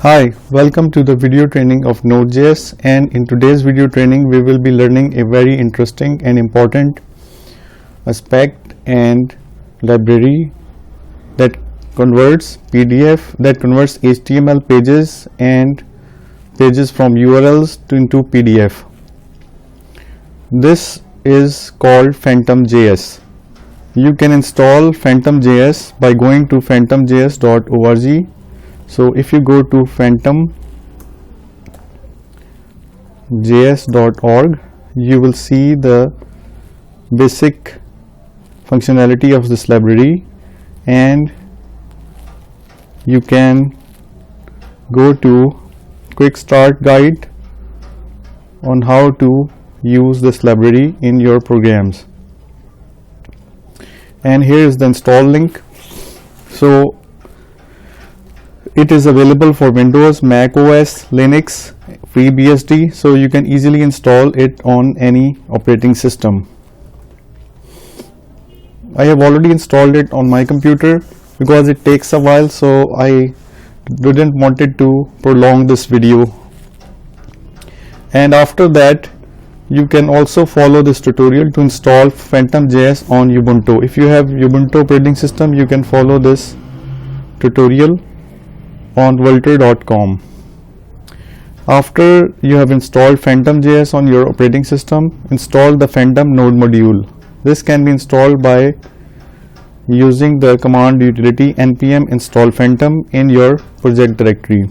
Hi, welcome to the video training of Node.js, and in today's video training we will be learning a very interesting and important aspect and library that converts HTML pages and pages from URLs into PDF. This is called phantomjs. You can install phantomjs by going to phantomjs.org. So if you go to phantomjs.org, you will see the basic functionality of this library, and you can go to quick start guide on how to use this library in your programs. And here is the install link. So it is available for Windows, Mac OS, Linux, FreeBSD, so you can easily install it on any operating system. I have already installed it on my computer because it takes a while, so I didn't wanted to prolong this video. And after that, you can also follow this tutorial to install phantomjs on Ubuntu. If you have Ubuntu operating system, you can follow this tutorial on vultr.com. After you have installed phantomjs on your operating system, install the phantom node module. This can be installed by using the command utility npm install phantom in your project directory.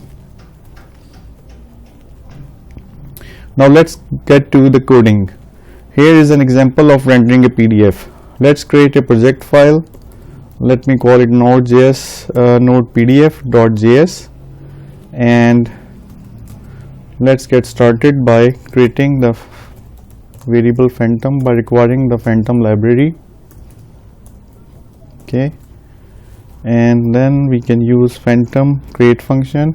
Now let's get to the coding. Here is an example of rendering a PDF. Let's create a project file. Let me call it node.js node.pdf.js, and let's get started by creating the variable phantom by requiring the phantom library. Okay, and then we can use phantom create function,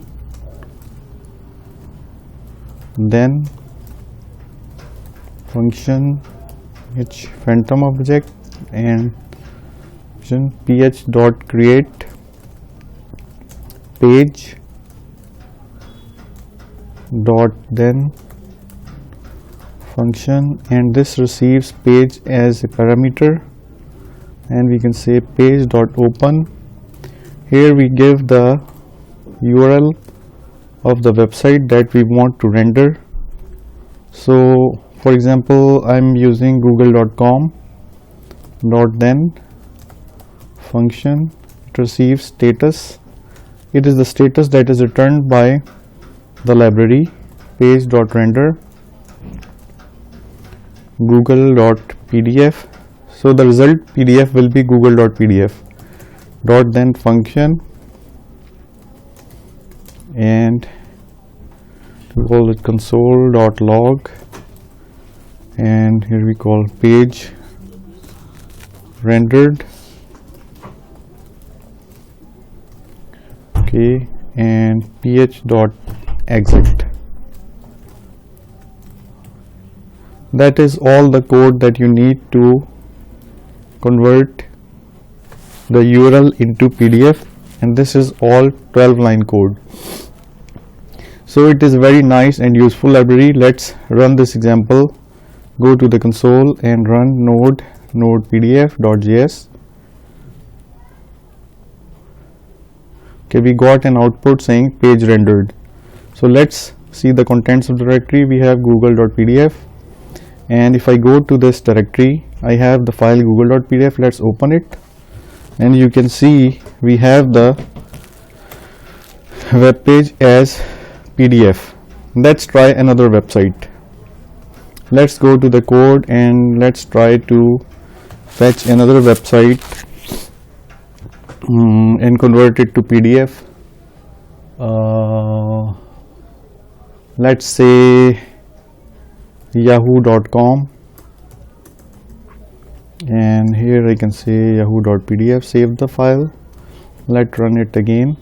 then function which phantom object, and ph.create page dot then function, and this receives page as a parameter, and we can say page dot open. Here we give the URL of the website that we want to render. So for example, I'm using google.com dot then function. It receives status. It is the status that is returned by the library page.render google.pdf. So the result PDF will be google.pdf dot then function, and we call it console.log, and here we call page rendered. Okay, and ph.exit. That is all the code that you need to convert the URL into PDF, and this is all 12-line code. So it is very nice and useful library. Let's run this example. Go to the console and run node.pdf.js. Okay, we got an output saying page rendered. So let's see the contents of the directory. We have google.pdf, and if I go to this directory, I have the file google.pdf. Let's open it, and you can see we have the web page as PDF. Let's try another website. Let's go to the code and let's try to fetch another website and convert it to PDF. Let's say yahoo.com, and here I can say yahoo.pdf. Save the file. Let's run it again.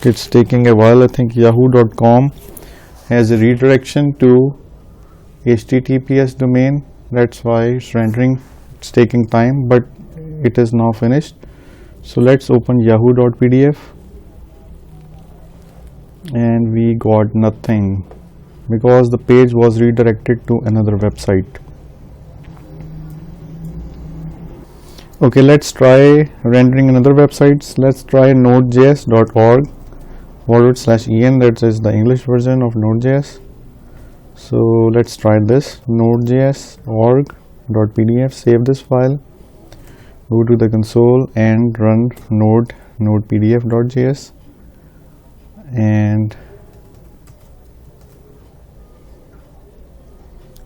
it's taking a while. I think yahoo.com has a redirection to HTTPS domain, that's why it's rendering, it's taking time, but it is now finished. So let's open yahoo.pdf, and we got nothing because the page was redirected to another website. Okay, let's try rendering another websites. Let's try nodejs.org/en, that is the English version of Node.js. So let's try this, nodejs.org.pdf. Save this file, go to the console and run node.pdf.js, and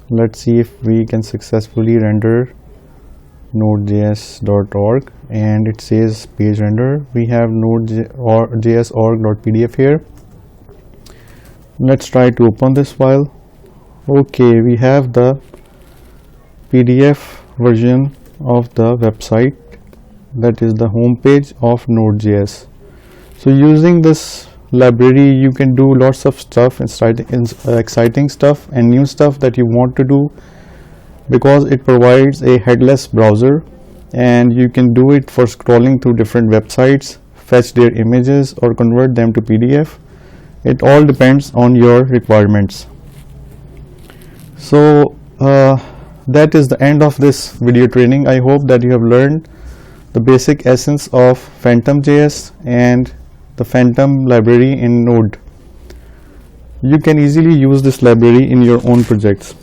let's see if we can successfully render nodejs.org, and it says page render. We have nodejs.org.pdf here. Let's try to open this file. Okay, we have the PDF version of the website, that is the home page of Node.js. So using this library you can do lots of stuff, exciting stuff and new stuff that you want to do, because it provides a headless browser and you can do it for scrolling through different websites, fetch their images or convert them to PDF. It all depends on your requirements. So that is the end of this video training. I hope that you have learned the basic essence of phantomjs and the Phantom library in Node. You can easily use this library in your own projects,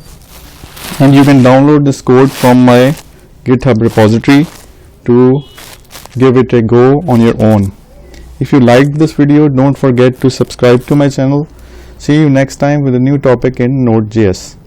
and you can download this code from my GitHub repository to give it a go on your own. If you liked this video, don't forget to subscribe to my channel. See you next time with a new topic in Node.js.